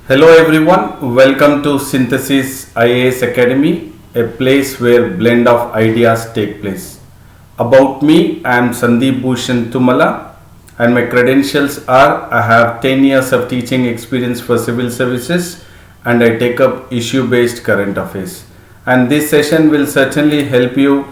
Hello everyone, welcome to Synthesis IAS Academy, a place where blend of ideas take place. About me, I am Sandeep Bhushan Tumala and my credentials are I have 10 years of teaching experience for civil services and I take up issue-based current affairs. And this session will certainly help you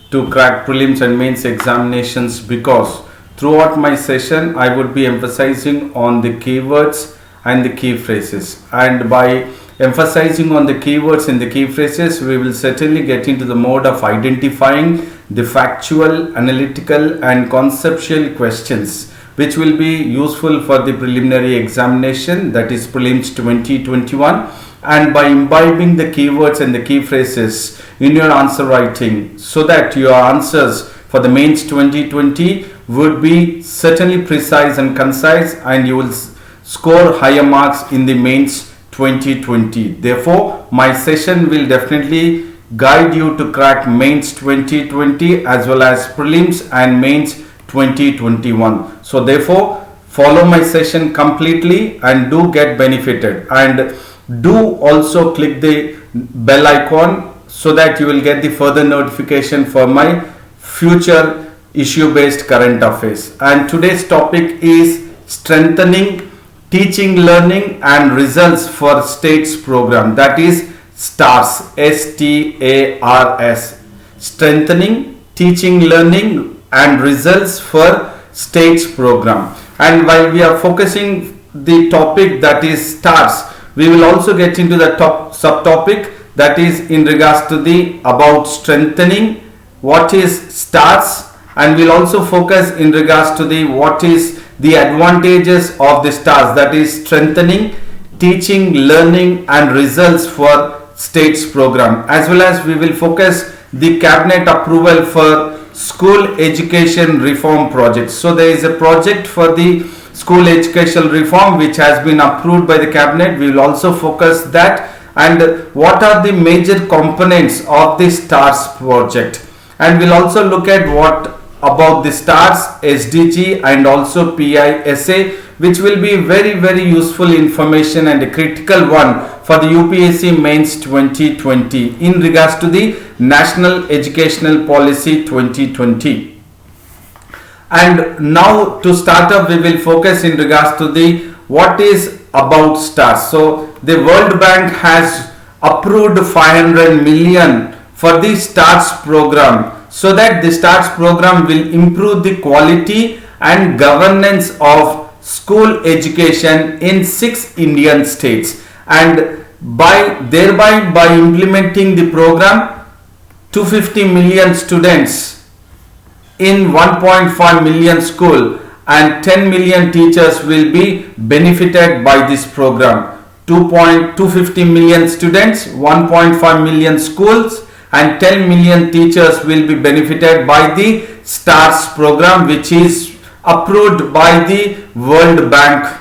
to crack prelims and mains examinations because throughout my session I would be emphasizing on the keywords and the key phrases, and by emphasizing on the keywords and the key phrases we will certainly get into the mode of identifying the factual, analytical and conceptual questions which will be useful for the preliminary examination, that is prelims 2021, and by imbibing the keywords and the key phrases in your answer writing so that your answers for the mains 2020 would be certainly precise and concise and you will score higher marks in the mains 2020. Therefore, my session will definitely guide you to crack mains 2020 as well as prelims and mains 2021. So therefore, follow my session completely and do get benefited, and do also click the bell icon so that you will get the further notification for my future issue based current affairs. And today's topic is strengthening teaching, learning and results for states program, that is STARS, STARS, strengthening teaching, learning and results for states program. And while we are focusing the topic that is STARS, we will also get into the top subtopic that is in regards to the about strengthening, what is STARS, and we'll also focus in regards to the what is the advantages of the STARS, that is strengthening teaching, learning and results for states program, as well as we will focus the cabinet approval for school education reform project. So there is a project for the school education reform which has been approved by the cabinet. We will also focus that and what are the major components of the STARS project, and we'll also look at what about the STARS, SDG and also PISA, which will be very useful information and a critical one for the UPSC mains 2020 in regards to the National Educational Policy 2020. And now to start up, we will focus in regards to the what is about STARS. So the World Bank has approved 500 million for the STARS program, so that the STARS program will improve the quality and governance of school education in 6 Indian states, and thereby by implementing the program 250 million students in 1.5 million school and 10 million teachers will be benefited by this program. 250 million students, 1.5 million schools and 10 million teachers will be benefited by the STARS program, which is approved by the World Bank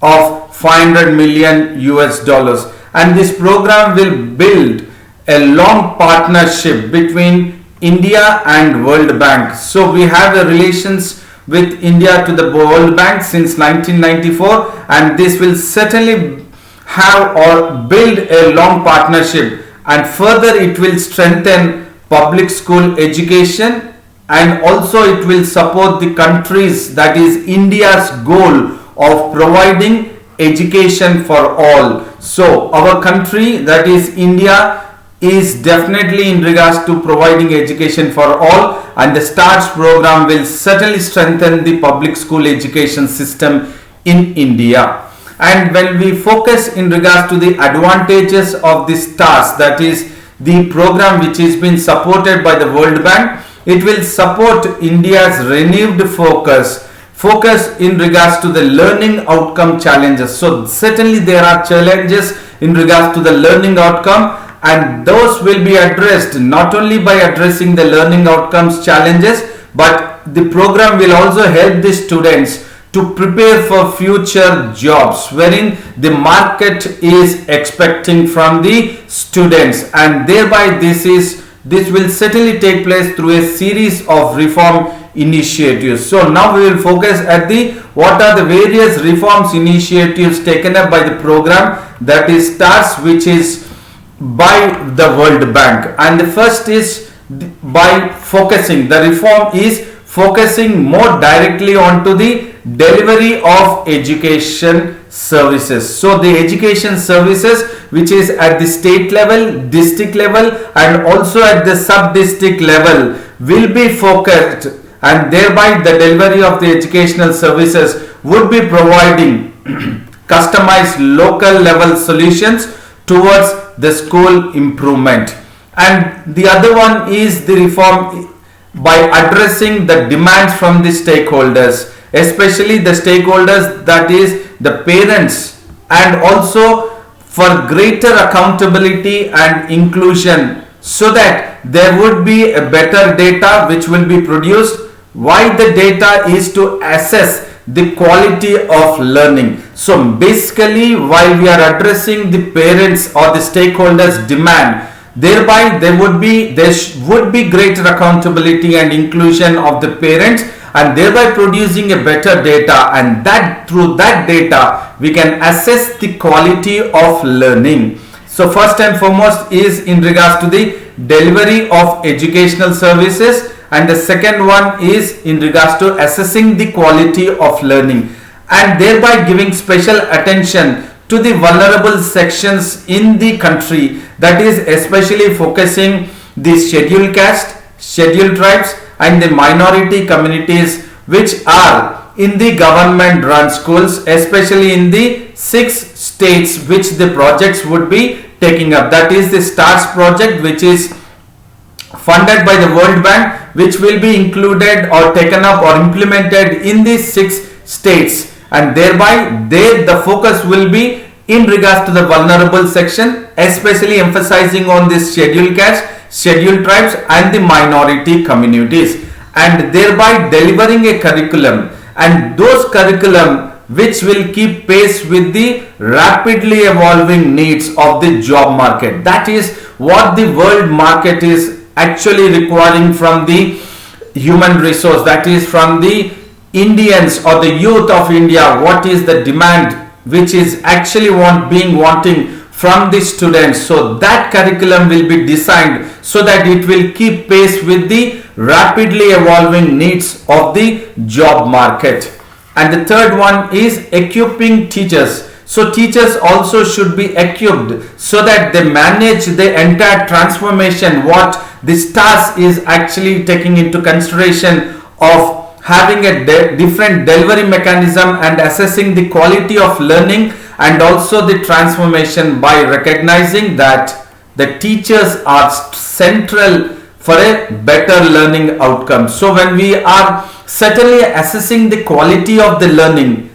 of 500 million US dollars. And this program will build a long partnership between India and World Bank. So we have a relations with India to the World Bank since 1994, and this will certainly have or build a long partnership, and further it will strengthen public school education and also it will support the countries, that is India's goal of providing education for all. So our country, that is India, is definitely in regards to providing education for all, and the STARS program will certainly strengthen the public school education system in India. And when we focus in regards to the advantages of the STARS, that is the program which is been supported by the World Bank, it will support India's renewed focus in regards to the learning outcome challenges. So certainly there are challenges in regards to the learning outcome, and those will be addressed not only by addressing the learning outcomes challenges, but the program will also help the students to prepare for future jobs wherein the market is expecting from the students, and thereby this will certainly take place through a series of reform initiatives. So now we will focus at the what are the various reforms initiatives taken up by the program that is STARS, which is by the World Bank. And the first is by focusing. The reform is focusing more directly onto the delivery of education services. So the education services which is at the state level, district level and also at the sub-district level will be focused, and thereby the delivery of the educational services would be providing customized local level solutions towards the school improvement. And the other one is the reform by addressing the demands from the stakeholders, especially the stakeholders, that is the parents, and also for greater accountability and inclusion, so that there would be a better data which will be produced. Why the data is to assess the quality of learning. So basically, while we are addressing the parents or the stakeholders demand, thereby there would be greater accountability and inclusion of the parents, and thereby producing a better data, and that through that data we can assess the quality of learning. So first and foremost is in regards to the delivery of educational services, and the second one is in regards to assessing the quality of learning, and thereby giving special attention to the vulnerable sections in the country, that is especially focusing the scheduled caste, scheduled tribes and the minority communities which are in the government run schools, especially in the 6 states which the projects would be taking up. That is the STARS project, which is funded by the World Bank, which will be included or taken up or implemented in these 6 states, and thereby the focus will be in regards to the vulnerable section, especially emphasizing on the scheduled caste, scheduled tribes and the minority communities, and thereby delivering a curriculum, and those curriculum which will keep pace with the rapidly evolving needs of the job market. That is what the world market is actually requiring from the human resource, that is from the Indians or the youth of India. What is the demand which is actually wanting from the students? So that curriculum will be designed so that it will keep pace with the rapidly evolving needs of the job market. And the third one is equipping teachers. So teachers also should be equipped so that they manage the entire transformation what the STARS is actually taking into consideration of having a different delivery mechanism and assessing the quality of learning, and also the transformation by recognizing that the teachers are central for a better learning outcome. So when we are certainly assessing the quality of the learning,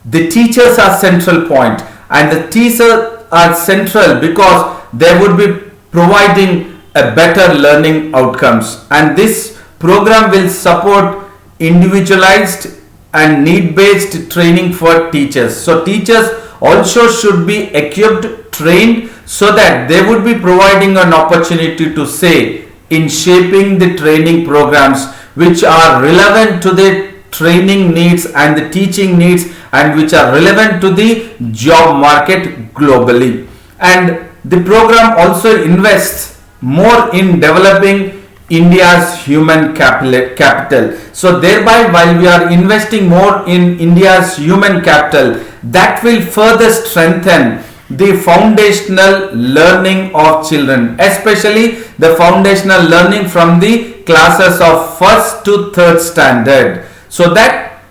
the teachers are central point, and the teachers are central because they would be providing a better learning outcomes, and this program will support individualized and need-based training for teachers. So teachers also should be equipped, trained, so that they would be providing an opportunity to say in shaping the training programs which are relevant to the training needs and the teaching needs, and which are relevant to the job market globally. And the program also invests more in developing India's human capital. So thereby, while we are investing more in India's human capital, that will further strengthen the foundational learning of children, especially the foundational learning from the classes of 1st to 3rd standard, so that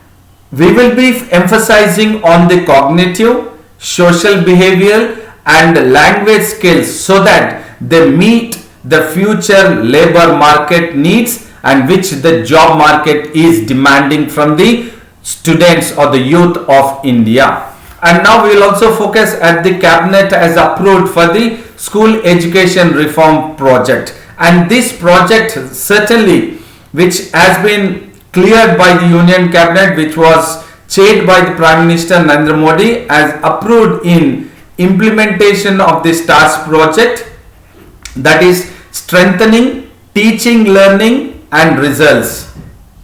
we will be emphasizing on the cognitive, social, behavioral and language skills, so that they meet the future labor market needs and which the job market is demanding from the students or the youth of India. And now we will also focus at the cabinet as approved for the school education reform project, and this project certainly which has been cleared by the Union Cabinet, which was chaired by the Prime Minister Narendra Modi, as approved in implementation of the STARS project, that is strengthening teaching, learning and results.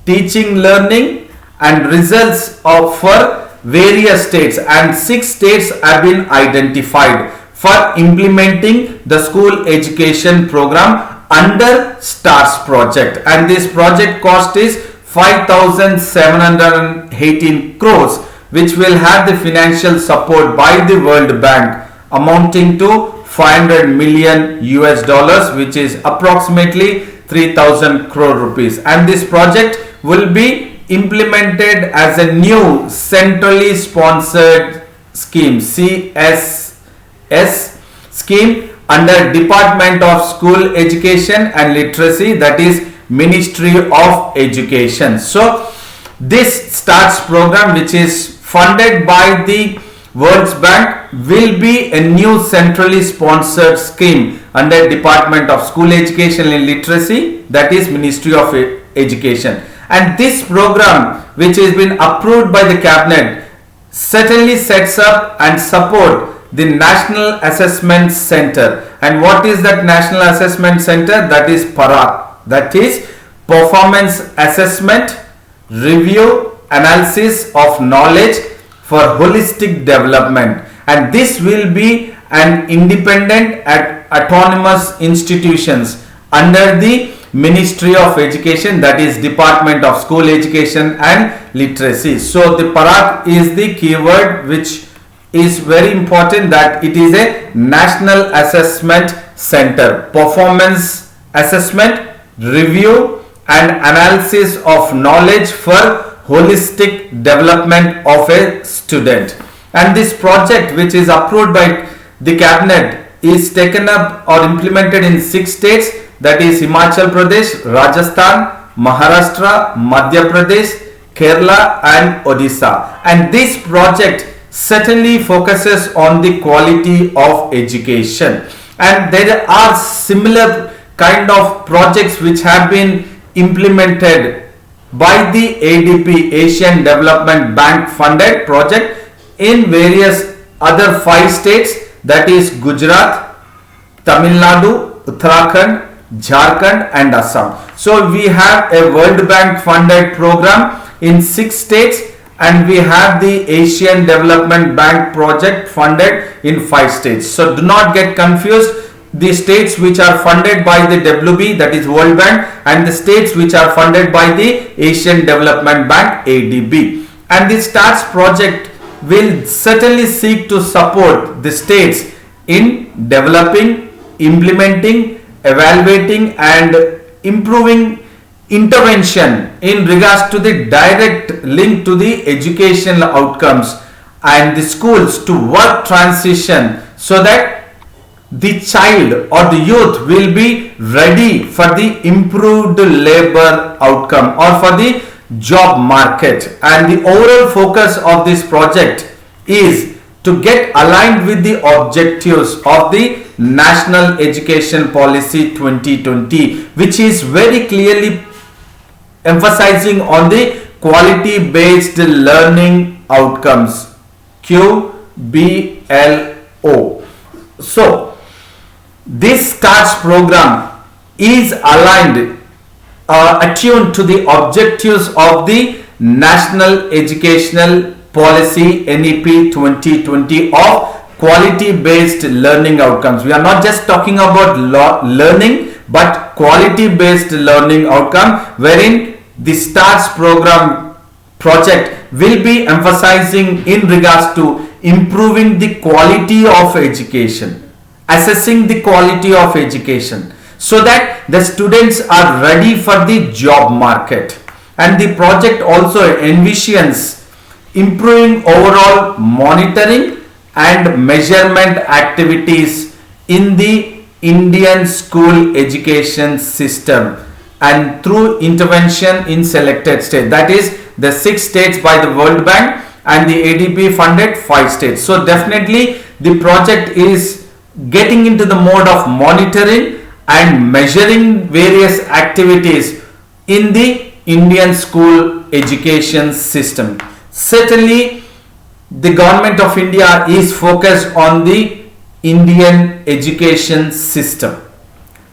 teaching, learning and results of for various states, and 6 states have been identified for implementing the school education program under STARS project, and this project cost is 5,718 crores, which will have the financial support by the World Bank amounting to 500 million US dollars, which is approximately 3,000 crore rupees, and this project will be implemented as a new centrally sponsored scheme, CSS scheme, under Department of School Education and Literacy, that is Ministry of Education. So this STARS program, which is funded by the World Bank, will be a new centrally sponsored scheme under Department of School Education and Literacy, that is Ministry of Education. And this program, which has been approved by the cabinet, certainly sets up and support the National Assessment Center. And what is that National Assessment Center? That is PARAK, that is Performance Assessment, Review, Analysis of Knowledge for Holistic Development, and this will be an independent and autonomous institutions under the Ministry of Education, that is Department of School Education and Literacy. So the PARAK is the keyword, which is very important, that it is a National Assessment Center, Performance Assessment, Review and Analysis of Knowledge for Holistic Development of a Student. And this project, which is approved by the cabinet, is taken up or implemented in 6 states, that is Himachal Pradesh, Rajasthan, Maharashtra, Madhya Pradesh, Kerala and Odisha. And this project certainly focuses on the quality of education, and there are similar kind of projects which have been implemented by the ADB, Asian Development Bank funded project, in various other 5 states, that is Gujarat, Tamil Nadu, Uttarakhand, Jharkhand and Assam. So we have a World Bank funded program in 6 states, and we have the Asian Development Bank project funded in 5 states. So do not get confused. The states which are funded by the WB, that is World Bank, and the states which are funded by the Asian Development Bank, ADB. And the STARS project will certainly seek to support the states in developing, implementing, evaluating and improving intervention in regards to the direct link to the educational outcomes and the schools to work transition, so that the child or the youth will be ready for the improved labor outcome or for the job market. And the overall focus of this project is to get aligned with the objectives of the National Education Policy 2020, which is very clearly emphasizing on the quality based learning outcomes, QBLO. So this STARS program is aligned attuned to the objectives of the National Educational Policy NEP 2020 of quality based learning outcomes. We are not just talking about learning, but quality based learning outcome, wherein the STARS program project will be emphasizing in regards to improving the quality of education, assessing the quality of education, so that the students are ready for the job market. And the project also envisions improving overall monitoring and measurement activities in the Indian school education system, and through intervention in selected states, that is the 6 states by the World Bank and the ADB funded 5 states. So definitely the project is getting into the mode of monitoring and measuring various activities in the Indian school education system. Certainly the government of India is focused on the Indian education system,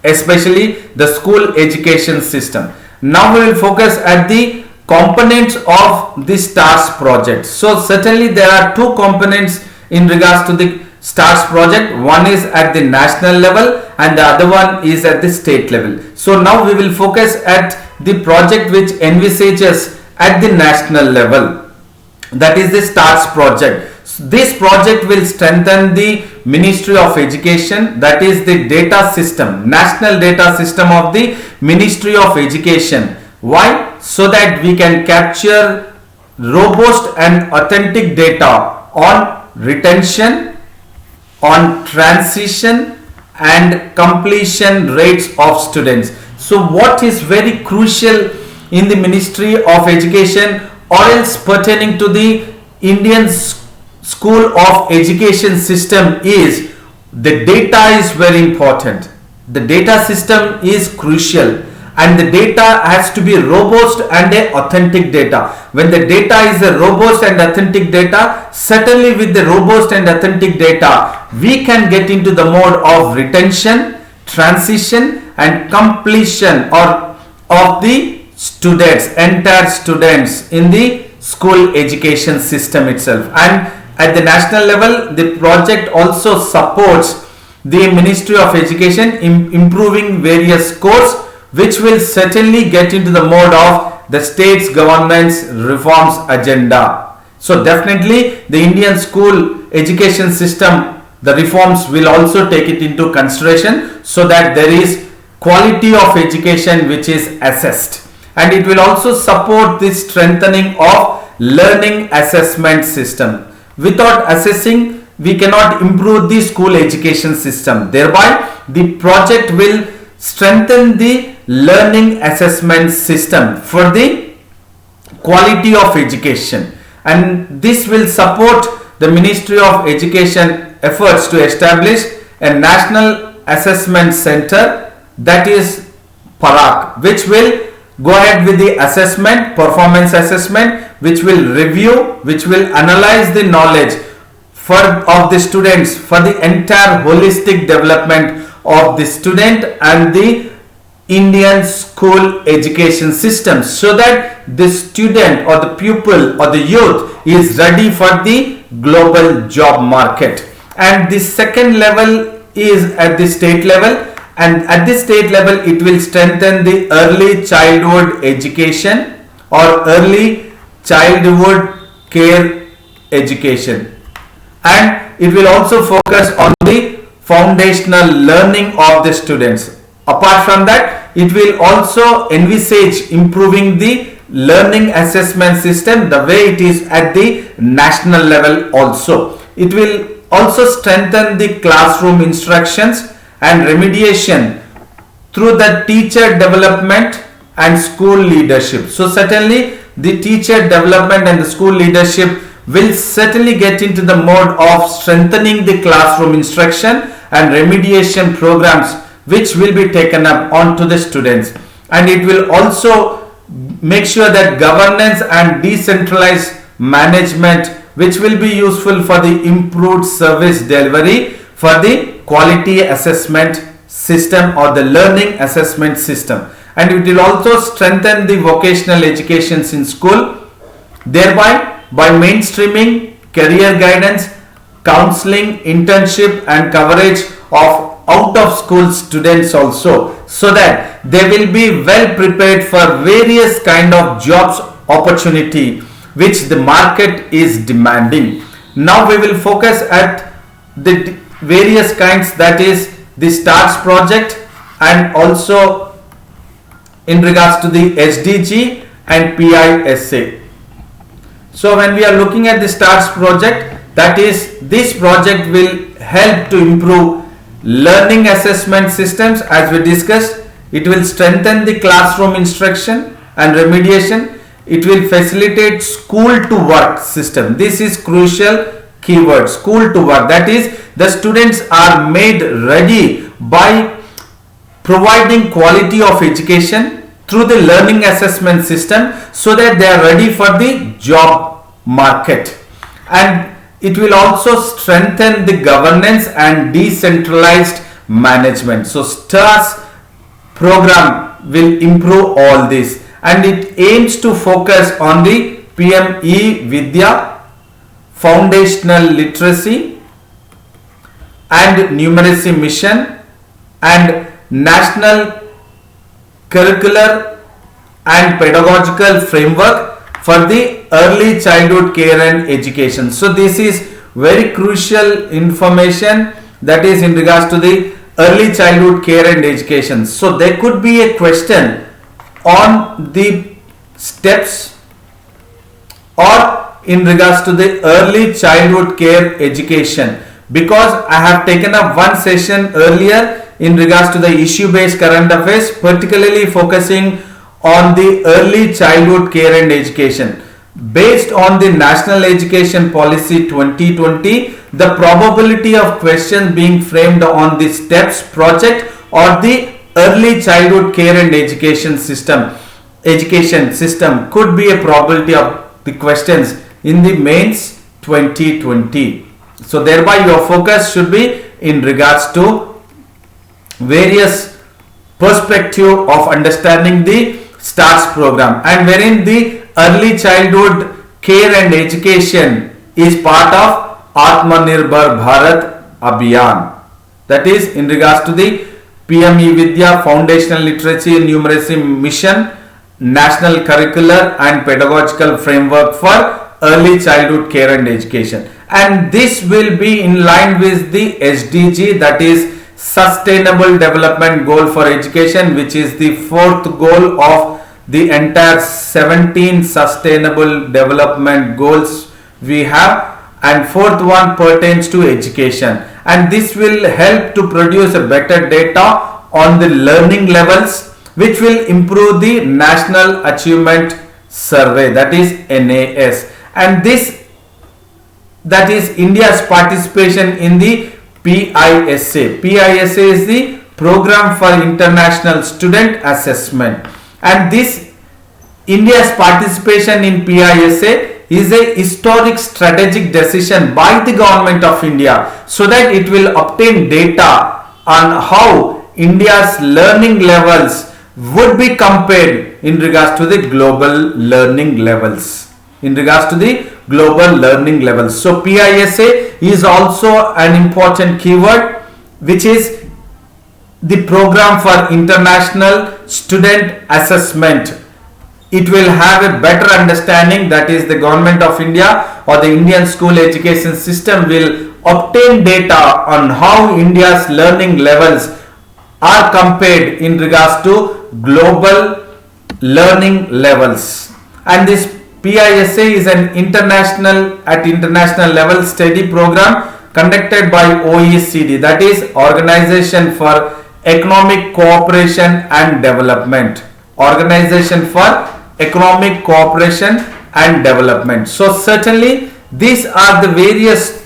especially the school education system, Now we will focus at the components of the STARS project. So certainly there are two components in regards to the STARS project. One is at the national level and the other one is at the state level. So now we will focus at the project which envisages at the national level, that is the STARS project. This project will strengthen the Ministry of Education, that is the data system, national data system of the Ministry of Education. Why? So that we can capture robust and authentic data on retention, on transition and completion rates of students. So what is very crucial in the Ministry of Education or else pertaining to the Indian School of Education system is the data is very important. The data system is crucial and the data has to be robust and a authentic data. When the data is a robust and authentic data, certainly with the robust and authentic data, we can get into the mode of retention, transition and completion or of the students, entire students in the school education system itself. And at the national level, the project also supports the Ministry of Education in improving various scores, which will certainly get into the mode of the state's government's reforms agenda. So definitely the Indian school education system, the reforms will also take it into consideration so that there is quality of education which is assessed. And it will also support the strengthening of learning assessment system. Without assessing, we cannot improve the school education system. Thereby, the project will strengthen the learning assessment system for the quality of education. And this will support the Ministry of Education efforts to establish a national assessment center, that is PARAK, which will go ahead with the assessment, performance assessment, which will review, which will analyze the knowledge of the students for the entire holistic development of the student and the Indian school education system, so that the student or the pupil or the youth is ready for the global job market. And the second level is at the state level, and at the state level it will strengthen the early childhood education or early childhood care education, and it will also focus on the foundational learning of the students. Apart from that, it will also envisage improving the learning assessment system the way it is at the national level also. It will also strengthen the classroom instructions and remediation through the teacher development and school leadership. So certainly the teacher development and the school leadership will certainly get into the mode of strengthening the classroom instruction and remediation programs which will be taken up onto the students. And it will also make sure that governance and decentralized management, which will be useful for the improved service delivery for the quality assessment system or the learning assessment system. And it will also strengthen the vocational educations in school, thereby by mainstreaming career guidance, counseling, internship and coverage of out of school students also, so that they will be well prepared for various kind of jobs opportunity which the market is demanding. Now we will focus at the various kinds, that is the STARS project and also in regards to the SDG and PISA. So when we are looking at the STARS project, that is, this project will help to improve learning assessment systems as we discussed. It will strengthen the classroom instruction and remediation. It will facilitate school to work system. This is crucial keyword, school to work. That is, the students are made ready by providing quality of education through the learning assessment system, so that they are ready for the job market. And it will also strengthen the governance and decentralized management. So STARS program will improve all this, and it aims to focus on the PM E-Vidya, foundational literacy and numeracy mission, and national curricular and pedagogical framework for the early childhood care and education. So this is very crucial information, that is in regards to the early childhood care and education. So there could be a question on the steps or in regards to the early childhood care education, because I have taken up one session earlier in regards to the issue based current affairs, particularly focusing on the early childhood care and education. Based on the National Education Policy 2020, the probability of questions being framed on the STEPS project or the early childhood care and education system could be a probability of the questions in the mains 2020. So thereby your focus should be in regards to various perspective of understanding the STARS program, and wherein the early childhood care and education is part of Atmanirbhar Bharat Abhiyan, that is in regards to the PM E-Vidya, foundational literacy and numeracy mission, national curricular and pedagogical framework for early childhood care and education, and this will be in line with the SDG, that is Sustainable Development Goal for Education, which is the fourth goal of the entire 17 Sustainable Development Goals we have, and fourth one pertains to education, and this will help to produce a better data on the learning levels, which will improve the National Achievement Survey, that is NAS, and this, that is India's participation in the PISA. PISA is the Program for International Student Assessment, and this India's participation in PISA is a historic strategic decision by the government of India, so that it will obtain data on how India's learning levels would be compared in regards to the global learning levels. So PISA is also an important keyword, which is the Program for International Student Assessment. It will have a better understanding, that is the government of India or the Indian school education system will obtain data on how India's learning levels are compared in regards to global learning levels. And this PISA is an international level study program conducted by OECD, that is Organization for Economic Cooperation and Development. So certainly these are the various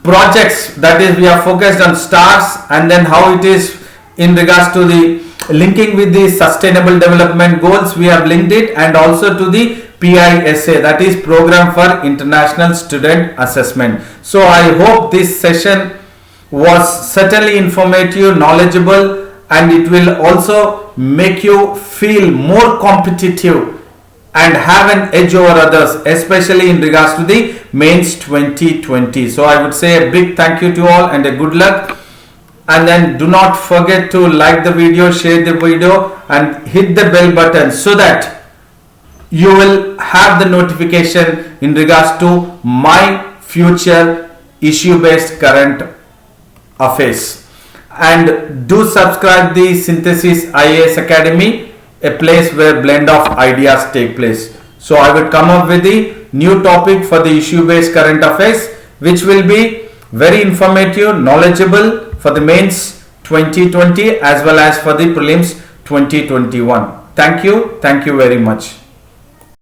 projects, that is we are focused on STARS, and then how it is in regards to the linking with the Sustainable Development Goals, we have linked it, and also to the PISA, that is Program for International Student Assessment. So I hope this session was certainly informative, knowledgeable, and it will also make you feel more competitive and have an edge over others, especially in regards to the mains 2020. So I would say a big thank you to all and a good luck. And then do not forget to like the video, share the video, and hit the bell button so that you will have the notification in regards to my future issue based current affairs. And do subscribe the Synthesis IAS Academy, a place where blend of ideas take place. So I will come up with the new topic for the issue based current affairs, which will be very informative, knowledgeable for the mains 2020 as well as for the prelims 2021. Thank you very much.